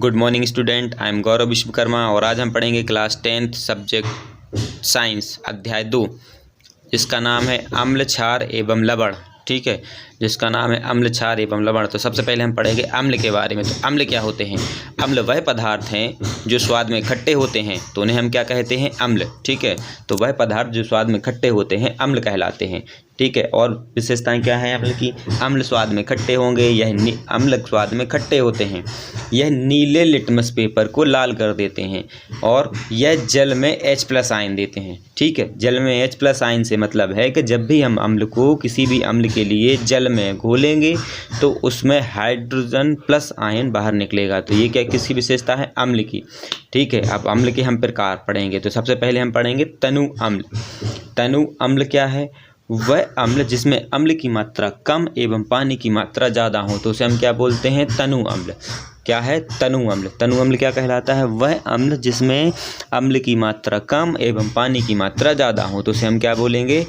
Good morning student, I am Gaurav Vishwakarma और आज हम पढ़ेंगे क्लास 10th सब्जेक्ट साइंस अध्याय 2 जिसका नाम है अम्ल, क्षार एवं लवण। ठीक है, जिसका नाम है अम्ल, क्षार एवं लवण। तो सबसे पहले हम पढ़ेंगे अम्ल के बारे में। तो अम्ल क्या होते हैं? अम्ल वह पदार्थ हैं जो स्वाद में खट्टे होते हैं, तो उन्हें हम क्या कहते हैं? अम्ल। ठीक है, तो वह पदार्थ जो स्वाद में खट्टे होते हैं अम्ल कहलाते हैं। ठीक है, और विशेषताएं क्या हैं अम्ल की? अम्ल स्वाद में खट्टे होंगे, अम्ल स्वाद में खट्टे होते हैं, यह नीले लिटमस पेपर को लाल कर देते हैं और यह जल में H+ आयन देते हैं। ठीक है, जल में H+ आयन से मतलब है कि जब भी हम अम्ल को किसी भी अम्ल के लिए जल में घोलेंगे तो उसमें हाइड्रोजन प्लस आयन बाहर निकलेगा। तो ये क्या किसकी विशेषता है? अम्ल की। ठीक है, अब अम्ल के हम प्रकार पढ़ेंगे। तो सबसे पहले हम पढ़ेंगे तनु अम्ल। तनु अम्ल क्या है? वह अम्ल जिसमें अम्ल की मात्रा कम एवं पानी की मात्रा ज़्यादा हो, तो उसे हम क्या बोलते हैं? तनु अम्ल। क्या है? तनु अम्ल। तनु अम्ल क्या कहलाता है? वह अम्ल जिसमें अम्ल की मात्रा कम एवं पानी की मात्रा ज़्यादा हो, तो उसे हम क्या बोलेंगे?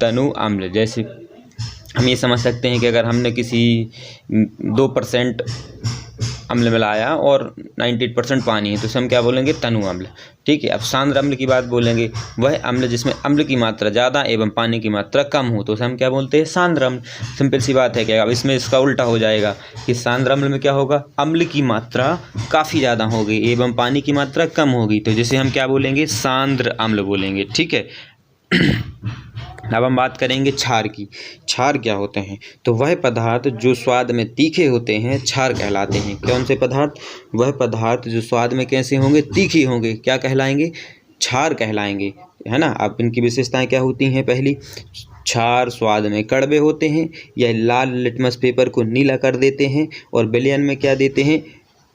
तनु अम्ल। जैसे हम ये समझ सकते हैं कि अगर हमने किसी 2% अम्ल मिलाया और 98% पानी है, तो उसे हम क्या बोलेंगे? तनु अम्ल। ठीक है, अब सांद्र अम्ल की बात बोलेंगे। वह अम्ल जिसमें अम्ल की मात्रा ज़्यादा एवं पानी की मात्रा कम हो, तो उसे हम क्या बोलते हैं? सांद्र अम्ल। सिंपल सी बात है कि अब इसमें इसका उल्टा हो जाएगा कि सांद्र अम्ल में क्या होगा? अम्ल की मात्रा काफ़ी ज़्यादा होगी एवं पानी की मात्रा कम होगी, तो जिसे हम क्या बोलेंगे? सांद्र अम्ल बोलेंगे। ठीक है, अब हम बात करेंगे क्षार की। क्षार क्या होते हैं? तो वह पदार्थ जो स्वाद में तीखे होते हैं क्षार कहलाते हैं। कौन से पदार्थ? वह पदार्थ जो स्वाद में कैसे होंगे? तीखे होंगे, क्या कहलाएंगे? क्षार कहलाएंगे, है ना। अब इनकी विशेषताएं क्या होती हैं? पहली, क्षार स्वाद में कड़वे होते हैं, यह लाल लिटमस पेपर को नीला कर देते हैं और विलयन में क्या देते हैं?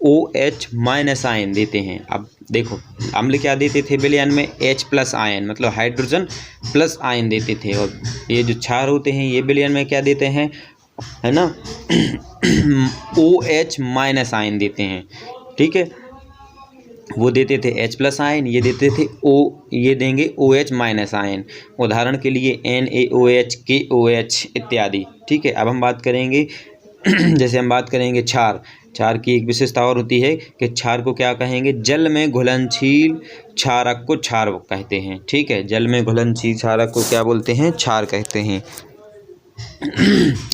OH- आयन देते हैं। अब देखो, अम्ल क्या देते थे विलयन में? H+ आयन, मतलब हाइड्रोजन प्लस आयन देते थे, और ये जो क्षार होते हैं ये विलयन में क्या देते हैं, है ना OH- आयन देते हैं। ठीक है, वो देते थे H+ आयन, ये देते थे ये देंगे OH- आयन। उदाहरण के लिए NaOH, KOH इत्यादि। ठीक है, अब हम बात करेंगे जैसे हम बात करेंगे क्षार। क्षार की एक विशेषता और होती है कि क्षार को क्या कहेंगे? जल में घुलनशील क्षारक को क्षार कहते हैं। ठीक है, जल में घुलनशील क्षारक को क्या बोलते हैं? क्षार कहते हैं।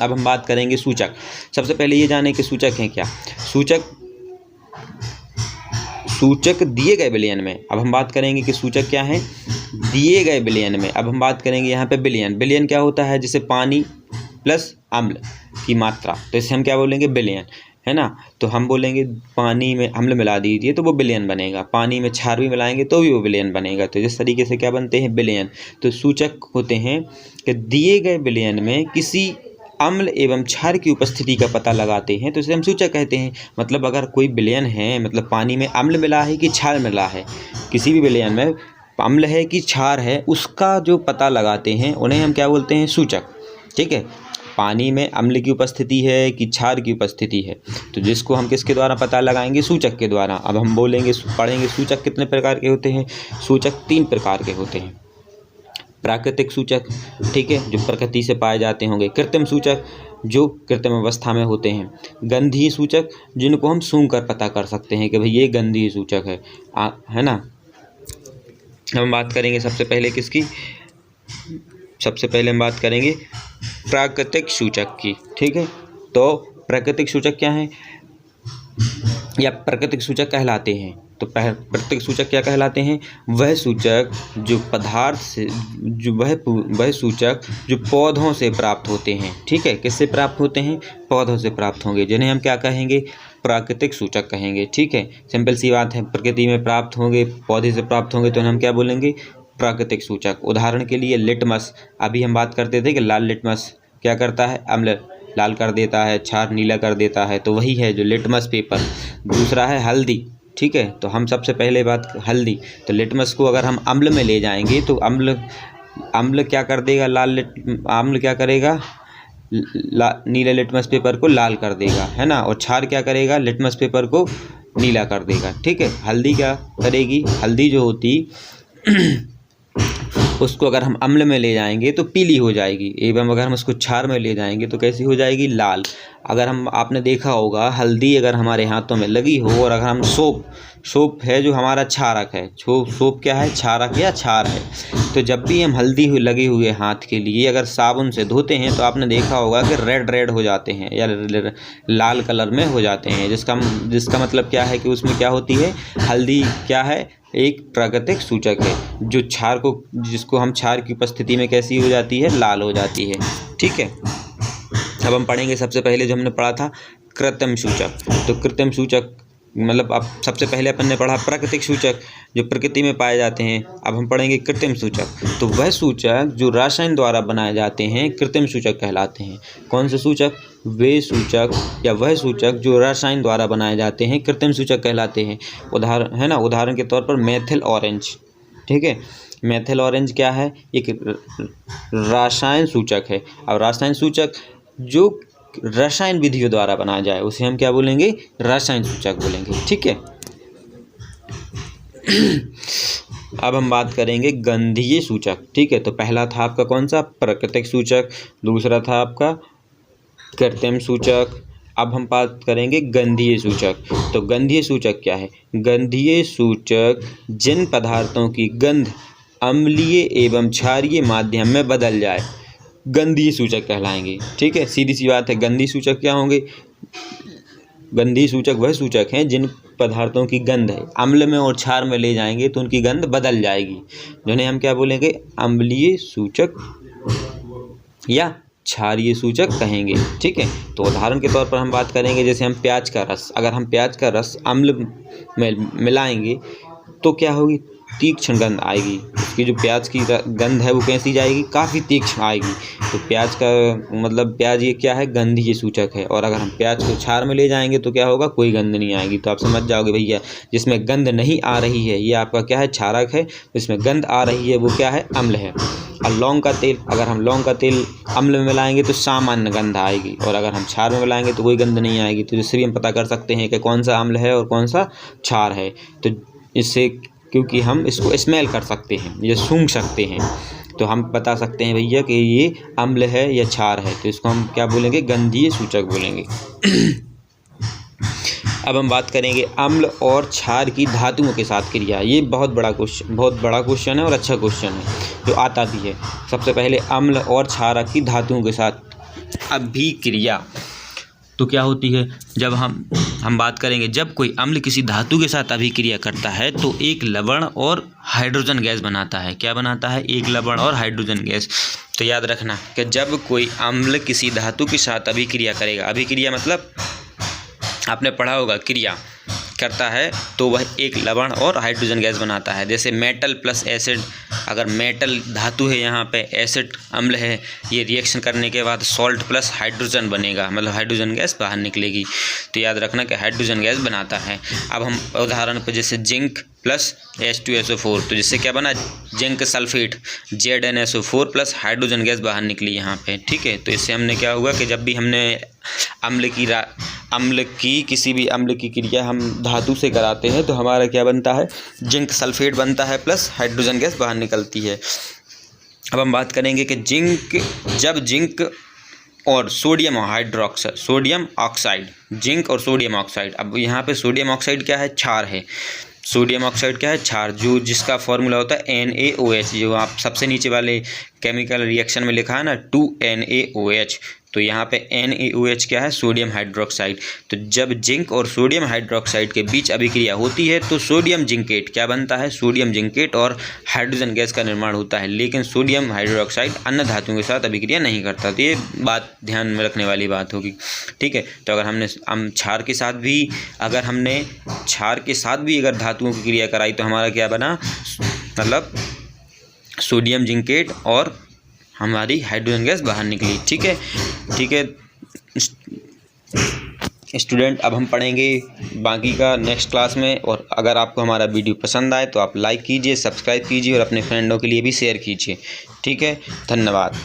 अब हम बात करेंगे सूचक। सबसे पहले ये जाने कि सूचक हैं क्या। सूचक दिए गए विलयन में। अब हम बात करेंगे कि सूचक क्या है दिए गए विलयन में। अब हम बात करेंगे यहाँ पे विलयन। विलयन क्या होता है? जैसे पानी प्लस अम्ल की मात्रा, तो इसे हम क्या बोलेंगे? विलयन, है ना। तो हम बोलेंगे पानी में अम्ल मिला दीजिए तो वो विलयन बनेगा, पानी में क्षार भी मिलाएंगे तो भी वो विलयन बनेगा। तो इस तरीके से क्या बनते हैं? विलयन। तो सूचक होते हैं कि दिए गए विलयन में किसी अम्ल एवं क्षार की उपस्थिति का पता लगाते हैं, तो इसे हम सूचक कहते हैं। मतलब अगर कोई विलयन है, मतलब पानी में अम्ल मिला है कि क्षार मिला है, किसी भी विलयन में अम्ल है कि क्षार है, उसका जो पता लगाते हैं उन्हें हम क्या बोलते हैं? सूचक। ठीक है, पानी में अम्ल की उपस्थिति है कि क्षार की उपस्थिति है, तो जिसको हम किसके द्वारा पता लगाएंगे? सूचक के द्वारा। अब हम पढ़ेंगे सूचक कितने प्रकार के होते हैं। सूचक 3 प्रकार के होते हैं। प्राकृतिक सूचक, ठीक है, जो प्रकृति से पाए जाते होंगे। कृत्रिम सूचक, जो कृत्रिम अवस्था में होते हैं। गंधीय सूचक, जिनको हम सूंघ कर पता कर सकते हैं कि भाई ये गंधीय सूचक है ना। हम बात करेंगे सबसे पहले किसकी? सबसे पहले हम बात करेंगे प्राकृतिक सूचक की। ठीक है, तो प्राकृतिक सूचक क्या है या प्राकृतिक सूचक कहलाते हैं? तो प्राकृतिक सूचक क्या कहलाते हैं? वह सूचक जो पदार्थ से वह सूचक जो पौधों से प्राप्त होते हैं। ठीक है, किससे प्राप्त होते हैं? पौधों से प्राप्त होंगे, जिन्हें हम क्या कहेंगे? प्राकृतिक सूचक कहेंगे। ठीक है, सिंपल सी बात है, प्रकृति में प्राप्त होंगे, पौधे से प्राप्त होंगे, तो हम क्या बोलेंगे? प्राकृतिक सूचक। उदाहरण के लिए लिटमस। अभी हम बात करते थे कि लाल लिटमस क्या करता है? अम्ल लाल कर देता है, क्षार नीला कर देता है, तो वही है जो लिटमस पेपर। दूसरा है हल्दी। ठीक है, तो हम सबसे पहले बात हल्दी। तो लिटमस को अगर हम अम्ल में ले जाएंगे तो अम्ल क्या कर देगा? अम्ल क्या करेगा? नीले लिटमस पेपर को लाल कर देगा, है ना। और क्षार क्या करेगा? लिटमस पेपर को नीला कर देगा। ठीक है, हल्दी क्या करेगी? हल्दी जो होती उसको अगर हम अम्ल में ले जाएंगे तो पीली हो जाएगी, एवं अगर हम उसको क्षार में ले जाएंगे तो कैसी हो जाएगी, लाल। अगर हम आपने देखा होगा हल्दी अगर हमारे हाथों में लगी हो और अगर हम सोप है जो हमारा क्षारक है, सोप क्या है, क्षारक या क्षार है, तो जब भी हम हल्दी लगे हुए हाथ के लिए अगर साबुन से धोते हैं तो आपने देखा होगा कि रेड हो जाते हैं या लाल कलर में हो जाते हैं, जिसका मतलब क्या है कि उसमें क्या होती है, हल्दी क्या है, एक प्राकृतिक सूचक है जो जिसको हम क्षार की उपस्थिति में कैसी हो जाती है, लाल हो जाती है। ठीक है, अब हम पढ़ेंगे सबसे पहले जो हमने पढ़ा था कृत्रिम सूचक। तो कृत्रिम सूचक मतलब अब सबसे पहले अपन ने पढ़ा प्राकृतिक सूचक जो प्रकृति में पाए जाते हैं, अब हम पढ़ेंगे कृत्रिम सूचक। तो वह सूचक जो रसायन द्वारा बनाए जाते हैं कृत्रिम सूचक कहलाते हैं। कौन से सूचक, वे सूचक या वह सूचक जो रसायन द्वारा बनाए जाते हैं कृत्रिम सूचक कहलाते हैं। उदाहरण के तौर पर मेथिल ऑरेंज। ठीक है, मेथिल ऑरेंज क्या है, एक रसायन सूचक है। अब रसायन सूचक जो रसायन विधियों द्वारा बनाया जाए उसे हम क्या बोलेंगे, रसायन सूचक बोलेंगे। ठीक है, अब हम बात करेंगे गंधीय सूचक। ठीक है, तो पहला था आपका कौन सा, प्राकृतिक सूचक, दूसरा था आपका कृत्रिम सूचक, अब हम बात करेंगे गंधीय सूचक। तो गंधीय सूचक क्या है, गंधीय सूचक जिन पदार्थों की गंध अम्लीय एवं क्षारीय माध्यम में बदल जाए गंधीय सूचक कहलाएंगे। ठीक है, सीधी सी बात है। गंधीय सूचक क्या होंगे, गंधीय सूचक वह सूचक हैं जिन पदार्थों की गंध है अम्ल में और क्षार में ले जाएंगे तो उनकी गंध बदल जाएगी, जिन्हें हम क्या बोलेंगे, अम्लीय सूचक या क्षारीय सूचक कहेंगे। ठीक है, तो उदाहरण के तौर पर हम बात करेंगे जैसे हम प्याज का रस, अगर हम प्याज का रस अम्ल में मिलाएंगे तो क्या होगी, तीक्ष्ण गंध आएगी। उसकी जो प्याज की गंध है वो कैसी जाएगी, काफ़ी तीक्ष्ण आएगी। तो प्याज का मतलब प्याज ये क्या है, गंधीय सूचक है। और अगर हम प्याज को क्षार में ले जाएंगे तो क्या होगा, कोई गंध नहीं आएगी। तो आप समझ जाओगे भैया, जिसमें गंध नहीं आ रही है ये आपका क्या है, क्षारक है, जिसमें गंध आ रही है वो क्या है, अम्ल है। और लौंग का तेल, अगर हम लौंग का तेल अम्ल में मिलाएंगे तो सामान्य गंध आएगी, और अगर हम क्षार में मिलाएंगे तो कोई गंध नहीं आएगी। तो जिससे भी हम पता कर सकते हैं कि कौन सा अम्ल है और कौन सा क्षार है। तो इससे क्योंकि हम इसको स्मेल कर सकते हैं, ये सूंघ सकते हैं, तो हम बता सकते हैं भैया कि ये अम्ल है या क्षार है। तो इसको हम क्या बोलेंगे, गंधीय सूचक बोलेंगे। अब हम बात करेंगे अम्ल और क्षार की धातुओं के साथ क्रिया। ये बहुत बड़ा क्वेश्चन है और अच्छा क्वेश्चन है जो आता भी है। सबसे पहले अम्ल और क्षारक की धातुओं के साथ अभिक्रिया तो क्या होती है, जब हम बात करेंगे जब कोई अम्ल किसी धातु के साथ अभिक्रिया करता है तो एक लवण और हाइड्रोजन गैस बनाता है। क्या बनाता है, एक लवण और हाइड्रोजन गैस। तो याद रखना कि जब कोई अम्ल किसी धातु के साथ अभिक्रिया करेगा, अभिक्रिया मतलब आपने पढ़ा होगा क्रिया करता है, तो वह एक लवण और हाइड्रोजन गैस बनाता है। जैसे मेटल प्लस एसिड, अगर मेटल धातु है यहाँ पे, एसिड अम्ल है, ये रिएक्शन करने के बाद सॉल्ट प्लस हाइड्रोजन बनेगा, मतलब हाइड्रोजन गैस बाहर निकलेगी। तो याद रखना कि हाइड्रोजन गैस बनाता है। अब हम उदाहरण पर जैसे जिंक प्लस H2SO4, तो जिससे क्या बना, zinc sulphate ZnSO4 plus hydrogen gas बाहर निकली यहाँ पे। ठीक है, तो इससे हमने क्या हुआ कि जब भी हमने किसी भी अम्ल की क्रिया हम धातु से कराते हैं तो हमारा क्या बनता है, जिंक सल्फेट बनता है प्लस हाइड्रोजन गैस बाहर निकलती है। अब हम बात करेंगे कि जब जिंक और सोडियम ऑक्साइड, जिंक और सोडियम ऑक्साइड, अब यहाँ पे सोडियम ऑक्साइड क्या है, क्षार है। सोडियम ऑक्साइड क्या है, क्षार, जिसका फॉर्मूला होता है NaOH, जो आप सबसे नीचे वाले केमिकल रिएक्शन में लिखा है ना 2NaOH। तो यहाँ पे NaOH क्या है, सोडियम हाइड्रोक्साइड। तो जब जिंक और सोडियम हाइड्रोक्साइड के बीच अभिक्रिया होती है तो सोडियम जिंकेट क्या बनता है, सोडियम जिंकेट और हाइड्रोजन गैस का निर्माण होता है। लेकिन सोडियम हाइड्रोक्साइड अन्य धातुओं के साथ अभिक्रिया नहीं करता। तो ये बात ध्यान में रखने वाली बात होगी। ठीक है, तो अगर हमने क्षार के साथ भी अगर धातुओं की क्रिया कराई तो हमारा क्या बना, मतलब सोडियम जिंकेट और हमारी हाइड्रोजन गैस बाहर निकली। ठीक है स्टूडेंट, अब हम पढ़ेंगे बाकी का नेक्स्ट क्लास में। और अगर आपको हमारा वीडियो पसंद आए तो आप लाइक कीजिए, सब्सक्राइब कीजिए और अपने फ्रेंडों के लिए भी शेयर कीजिए। ठीक है, धन्यवाद।